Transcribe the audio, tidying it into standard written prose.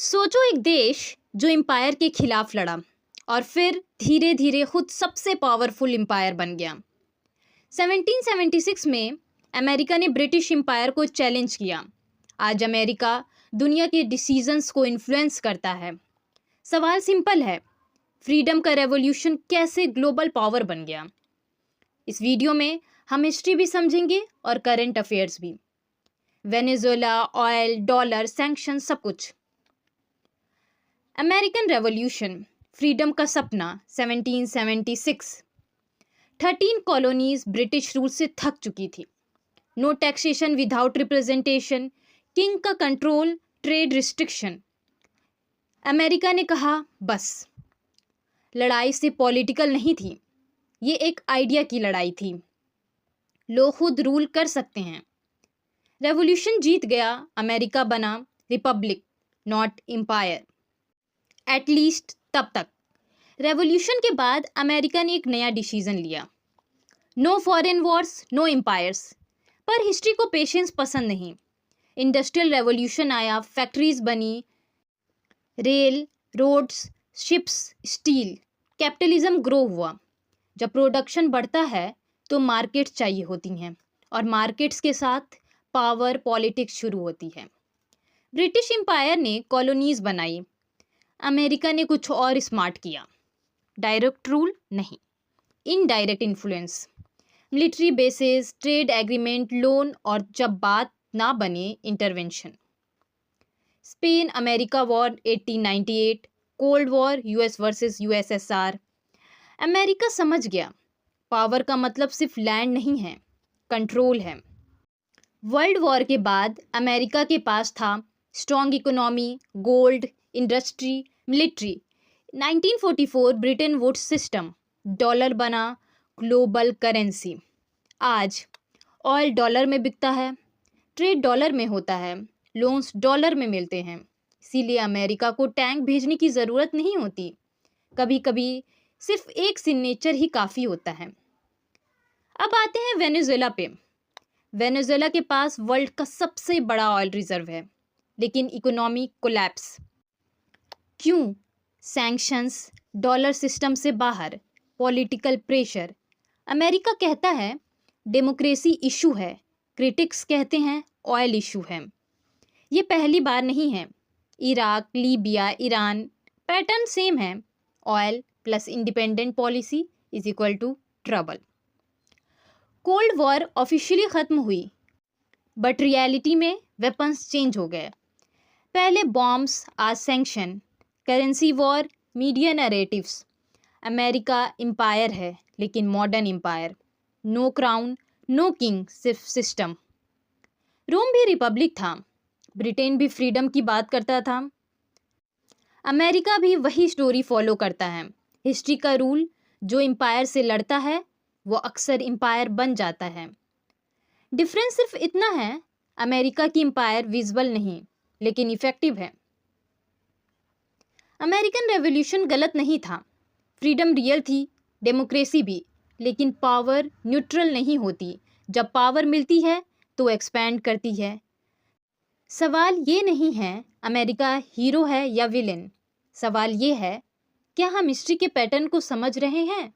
सोचो एक देश जो एम्पायर के खिलाफ लड़ा और फिर धीरे धीरे खुद सबसे पावरफुल एम्पायर बन गया। 1776 में अमेरिका ने ब्रिटिश एम्पायर को चैलेंज किया। आज अमेरिका दुनिया के डिसीजंस को इन्फ्लुएंस करता है। सवाल सिंपल है, फ्रीडम का रेवोल्यूशन कैसे ग्लोबल पावर बन गया? इस वीडियो में हम हिस्ट्री भी समझेंगे और करंट अफेयर्स भी। वेनेजुएला, ऑयल, डॉलर, सैंक्शन, सब कुछ। अमेरिकन रेवोल्यूशन, फ्रीडम का सपना। 1776। 13 कॉलोनीज ब्रिटिश रूल से थक चुकी थी। No taxation without representation, king का कंट्रोल, ट्रेड रिस्ट्रिक्शन। अमेरिका ने कहा बस। लड़ाई से पॉलिटिकल नहीं थी, ये एक आइडिया की लड़ाई थी। लोग खुद रूल कर सकते हैं। रेवोल्यूशन जीत गया, अमेरिका बना रिपब्लिक, नॉट एम्पायर। एटलीस्ट तब तक। रेवोल्यूशन के बाद अमेरिका ने एक नया डिसीजन लिया, no foreign wars, no empires. पर हिस्ट्री को पेशेंस पसंद नहीं। इंडस्ट्रियल रेवोल्यूशन आया, फैक्ट्रीज बनी, rail, roads, ships, steel. Capitalism grow हुआ। जब प्रोडक्शन बढ़ता है तो मार्केट्स चाहिए होती हैं और मार्केट्स के साथ पावर पॉलिटिक्स शुरू होती है। ब्रिटिश एम्पायर ने कॉलोनीज बनाई, अमेरिका ने कुछ और स्मार्ट किया। डायरेक्ट रूल नहीं, indirect influence. Military bases, trade agreement, loan और जब बात ना बने intervention. Spain America war 1898, cold war, US versus USSR. America समझ गया पावर का मतलब सिर्फ लैंड नहीं है, कंट्रोल है। वर्ल्ड वॉर के बाद अमेरिका के पास था strong economy, gold, industry, military. 1944 Bretton Woods system, dollar बना ग्लोबल करेंसी। आज ऑयल डॉलर में बिकता है, ट्रेड डॉलर में होता है, लोन्स डॉलर में मिलते हैं। इसीलिए अमेरिका को टैंक भेजने की ज़रूरत नहीं होती। कभी कभी सिर्फ एक सिग्नेचर ही काफ़ी होता है। अब आते हैं वेनेजुएला पे। वेनेजुएला के पास वर्ल्ड का सबसे बड़ा ऑयल रिजर्व है, लेकिन इकोनॉमी कोलैप्स। क्यों? सैंक्शंस, डॉलर सिस्टम से बाहर, पॉलिटिकल प्रेशर। अमेरिका कहता है डेमोक्रेसी इशू है, क्रिटिक्स कहते हैं ऑयल इशू है। ये पहली बार नहीं है। Iraq, Libya, Iran, pattern same है। Oil plus independent policy is equal to trouble. Cold war officially ख़त्म हुई, बट रियलिटी में वेपन्स चेंज हो गए। पहले बॉम्ब्स, आज sanction. Currency war, media narratives. America empire है लेकिन modern empire. No crown, no king, सिर्फ सिस्टम। रोम भी रिपब्लिक था, ब्रिटेन भी फ्रीडम की बात करता था। अमेरिका भी वही स्टोरी फॉलो करता है। हिस्ट्री का रूल, जो एम्पायर से लड़ता है वो अक्सर एम्पायर बन जाता है। डिफरेंस सिर्फ इतना है, अमेरिका की एम्पायर विजिबल नहीं लेकिन इफेक्टिव है। अमेरिकन रेवोल्यूशन गलत नहीं था, फ्रीडम रियल थी, डेमोक्रेसी भी, लेकिन पावर न्यूट्रल नहीं होती। जब पावर मिलती है तो एक्सपैंड करती है। सवाल ये नहीं है अमेरिका हीरो है या विलेन। सवाल ये है, क्या हम हिस्ट्री के पैटर्न को समझ रहे हैं?